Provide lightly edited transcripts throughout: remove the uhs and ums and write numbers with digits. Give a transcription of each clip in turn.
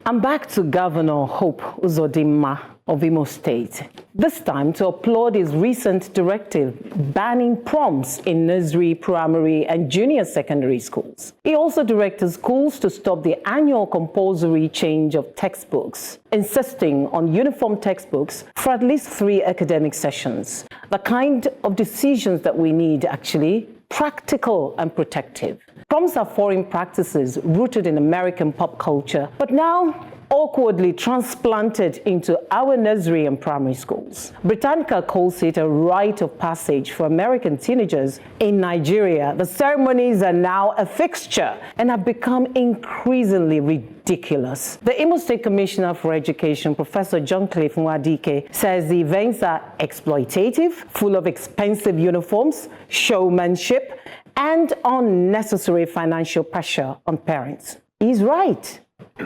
I'm back to Governor Hope Uzodinma of Imo State, this time to applaud his recent directive banning proms in nursery, primary, and junior secondary schools. He also directed schools to stop the annual compulsory change of textbooks, insisting on uniform textbooks for at least 3 academic sessions. The kind of decisions that we need, actually, practical and protective. Proms are foreign practices rooted in American pop culture, but now awkwardly transplanted into our nursery and primary schools. Britannica calls it a rite of passage for American teenagers. In Nigeria, the ceremonies are now a fixture and have become increasingly ridiculous. The Imo State Commissioner for Education, Professor John Cliff Nwadike, says the events are exploitative, full of expensive uniforms, showmanship, and unnecessary financial pressure on parents. He's right.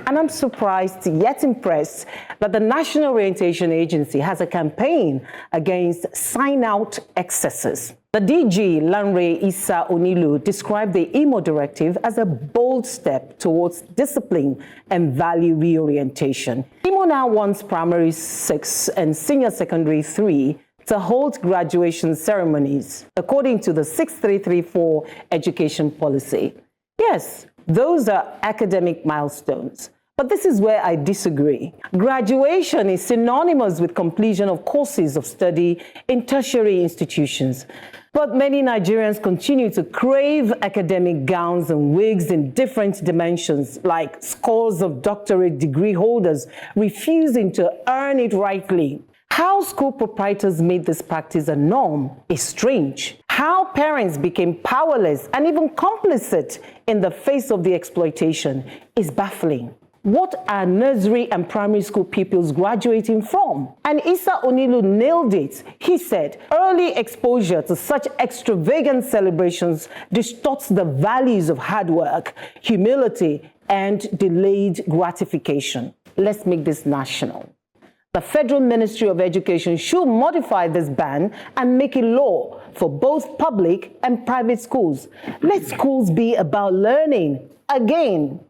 And I'm surprised yet impressed that the National Orientation Agency has a campaign against sign-out excesses. The DG, Lanre Issa-Onilu, described the Imo directive as a bold step towards discipline and value reorientation. Imo now wants primary 6 and senior secondary 3 to hold graduation ceremonies, according to the 6334 education policy. Yes, those are academic milestones. But this is where I disagree. Graduation is synonymous with completion of courses of study in tertiary institutions. But many Nigerians continue to crave academic gowns and wigs in different dimensions, like scores of doctorate degree holders refusing to earn it rightly. How school proprietors made this practice a norm is strange. How parents became powerless and even complicit in the face of the exploitation is baffling. What are nursery and primary school pupils graduating from? And Issa-Onilu nailed it. He said, early exposure to such extravagant celebrations distorts the values of hard work, humility, and delayed gratification. Let's make this national. The Federal Ministry of Education should modify this ban and make it law for both public and private schools. Let schools be about learning again.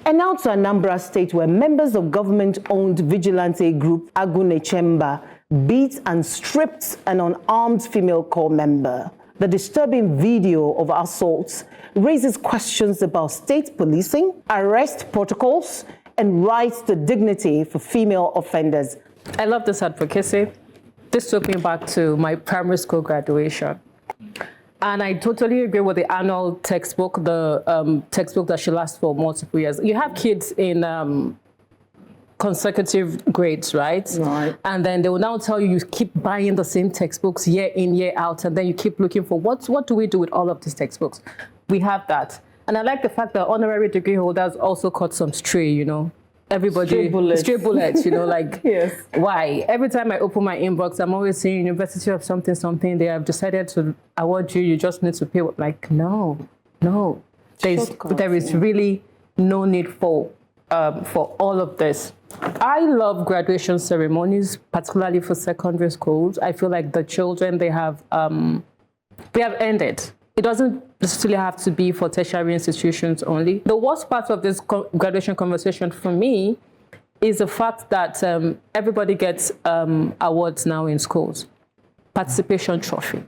And now to Anambra State, where members of government-owned vigilante group Agunechemba beat and stripped an unarmed female corps member. The disturbing video of assaults raises questions about state policing, arrest protocols, and rights to dignity for female offenders. I love this advocacy. This took me back to my primary school graduation. And I totally agree with the annual textbook, the textbook that should last for multiple years. You have kids in consecutive grades, right? Right. And then they will now tell you, you keep buying the same textbooks year in, year out, and then you keep looking for what do we do with all of these textbooks? We have that. And I like the fact that honorary degree holders also caught some stray, you know. Everybody, stray bullets, you know, like, yes. Why? Every time I open my inbox, I'm always saying University of something, they have decided to award you just need to pay. Like, no. There is really no need for all of this. I love graduation ceremonies, particularly for secondary schools. I feel like the children, they have earned it. It doesn't necessarily have to be for tertiary institutions only. The worst part of this graduation conversation for me is the fact that everybody gets awards now in schools. Participation trophy.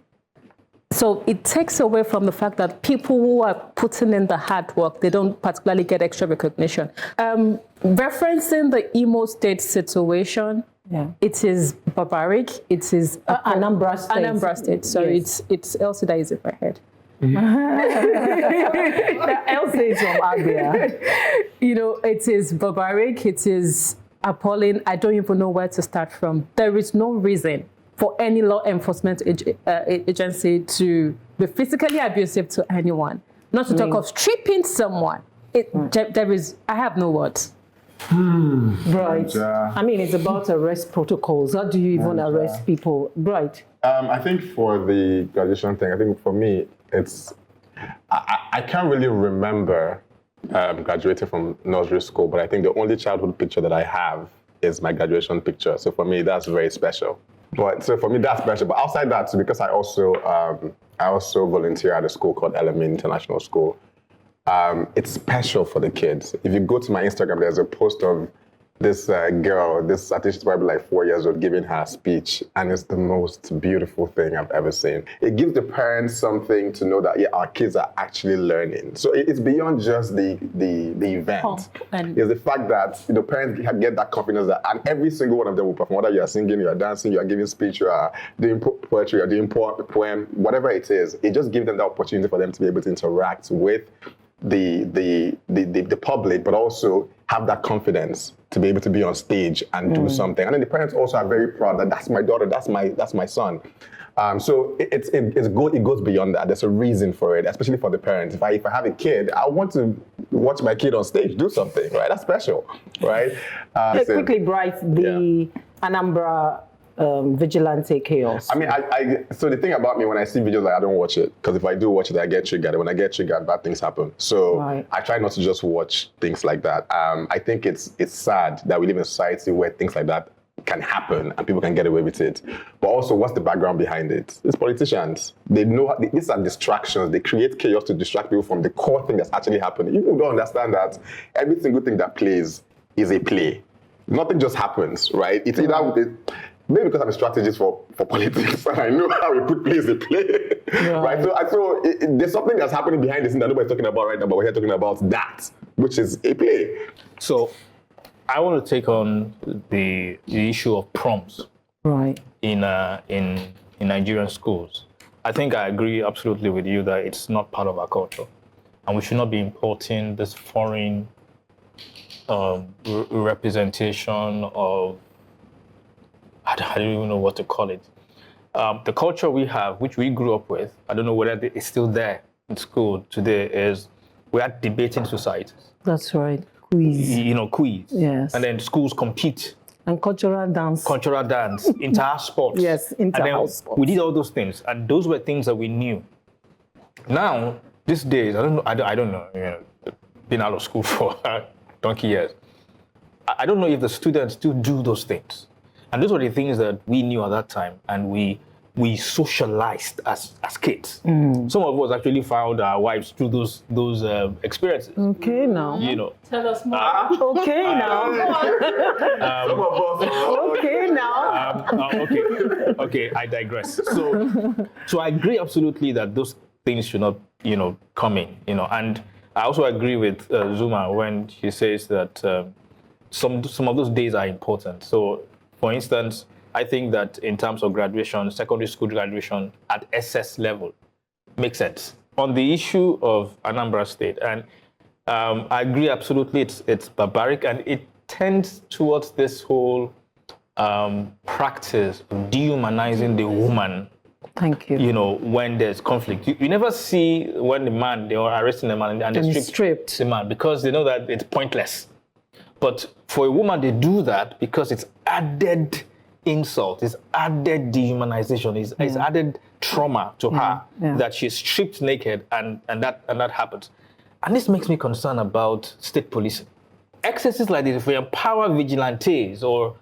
So it takes away from the fact that people who are putting in the hard work, they don't particularly get extra recognition. Referencing the Imo State situation, yeah. It is barbaric. It is Anambra State. Anambra State. Sorry, yes. It's Elsie that is in my head. Elsie is from Abia. You know, it is barbaric. It is appalling. I don't even know where to start from. There is no reason for any law enforcement agency to be physically abusive to anyone. Not to talk of stripping someone. I have no words. Right. I mean, it's about arrest protocols. How do you even arrest people? Right. I think for the graduation thing, I think for me, I can't really remember graduating from nursery school, but I think the only childhood picture that I have is my graduation picture. So for me, that's very special. But outside that, because I also volunteer at a school called LME International School. It's special for the kids. If you go to my Instagram, there's a post of this girl, I think she's probably like 4 years old, giving her speech, and it's the most beautiful thing I've ever seen. It gives the parents something to know that, yeah, our kids are actually learning. So it's beyond just the event. It's the fact that the parents get that confidence that, and every single one of them will perform, whether you are singing, you are dancing, you are giving speech, you are doing poetry, you are doing poem, whatever it is. It just gives them the opportunity for them to be able to interact with the public, but also have that confidence to be able to be on stage and do something. And then the parents also are very proud that that's my daughter, that's my son. So it goes beyond that. There's a reason for it, especially for the parents. If I have a kid, I want to watch my kid on stage do something, right? That's special, right? Quickly, Bright, the Anambra vigilante chaos. I mean, so the thing about me, when I see videos, like, I don't watch it, because if I do watch it, I get triggered. When I get triggered, bad things happen. So I try not to just watch things like that. I think it's sad that we live in a society where things like that can happen and people can get away with it. But also, what's the background behind it? It's politicians. They know these are distractions. They create chaos to distract people from the core thing that's actually happening. People don't understand that every single thing that plays is a play. Nothing just happens, right? It's either with it. Maybe because I'm a strategist for politics and I know how we put plays in play, right? So there's something that's happening behind the scene that nobody's talking about right now, but we're here talking about that, which is a play. So I want to take on the issue of proms in Nigerian schools. I think I agree absolutely with you that it's not part of our culture, and we should not be importing this foreign representation of, I don't even know what to call it. The culture we have, which we grew up with, I don't know whether it's still there in school today, is we are debating societies. That's right. Quiz. Quiz. Yes. And then schools compete. And cultural dance. Inter-house sports. Yes, inter-house sports. We did all those things, and those were things that we knew. Now, these days, I don't know, been out of school for donkey years. I don't know if the students still do those things. And those were the things that we knew at that time, and we socialized as kids. Some of us actually found our wives through those experiences. Okay, now. Tell us more. Okay, now. Some of us. Okay, now. Okay, I digress. So I agree absolutely that those things should not, come in, and I also agree with Zuma when she says that some of those days are important. So, for instance, I think that in terms of graduation, secondary school graduation at SS level makes sense. On the issue of Anambra State, and I agree absolutely, it's barbaric, and it tends towards this whole practice of dehumanizing the woman. Thank you. When there's conflict. You never see when they are arresting the man and they strip the man, because they know that it's pointless. But for a woman, they do that because it's added insult, it's added dehumanization, it's added trauma to her that she's stripped naked and that happens. And this makes me concerned about state policing. Excesses like this, if we empower vigilantes or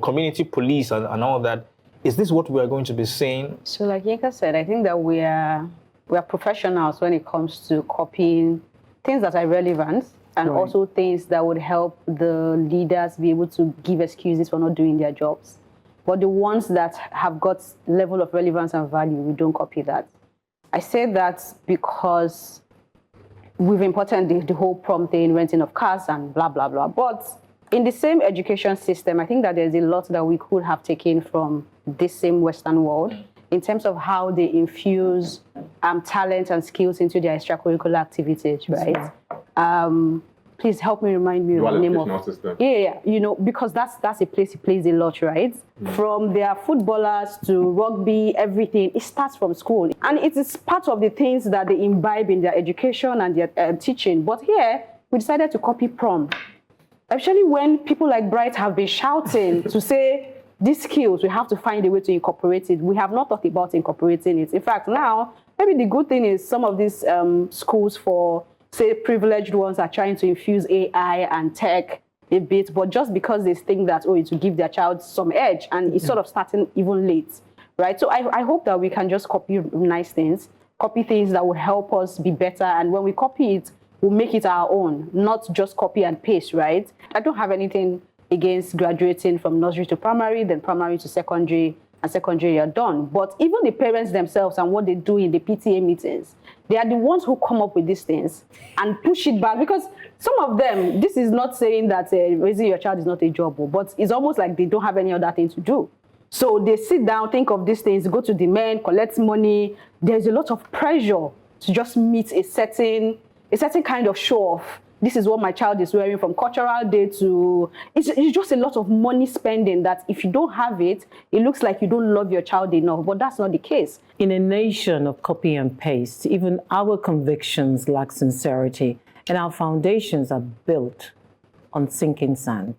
community police and all that, is this what we are going to be saying? So like Yinka said, I think that we are professionals when it comes to copying things that are relevant, and also things that would help the leaders be able to give excuses for not doing their jobs. But the ones that have got level of relevance and value, we don't copy that. I say that because we've imported the whole prom thing, renting of cars and blah, blah, blah. But in the same education system, I think that there's a lot that we could have taken from this same Western world in terms of how they infuse talent and skills into their extracurricular activities, right? Please help me remind me of the name of system. Yeah, because that's a place it plays a lot, right? From their footballers to rugby, everything, it starts from school. And it is part of the things that they imbibe in their education and their teaching. But here, we decided to copy prom. Actually, when people like Bright have been shouting to say, these skills, we have to find a way to incorporate it. We have not thought about incorporating it. In fact, now, maybe the good thing is some of these schools for, say, privileged ones are trying to infuse AI and tech a bit, but just because they think that, it will give their child some edge, and it's sort of starting even late, right? So I hope that we can just copy nice things, copy things that will help us be better, and when we copy it, we'll make it our own, not just copy and paste, right? I don't have anything against graduating from nursery to primary, then primary to secondary, and secondary you're done. But even the parents themselves and what they do in the PTA meetings, they are the ones who come up with these things and push it back, because some of them, this is not saying that raising your child is not a job, but it's almost like they don't have any other thing to do. So they sit down, think of these things, go to the men, collect money. There's a lot of pressure to just meet a certain kind of show off. This is what my child is wearing from cultural day to... It's just a lot of money spending that if you don't have it, it looks like you don't love your child enough, but that's not the case. In a nation of copy and paste, even our convictions lack sincerity and our foundations are built on sinking sand.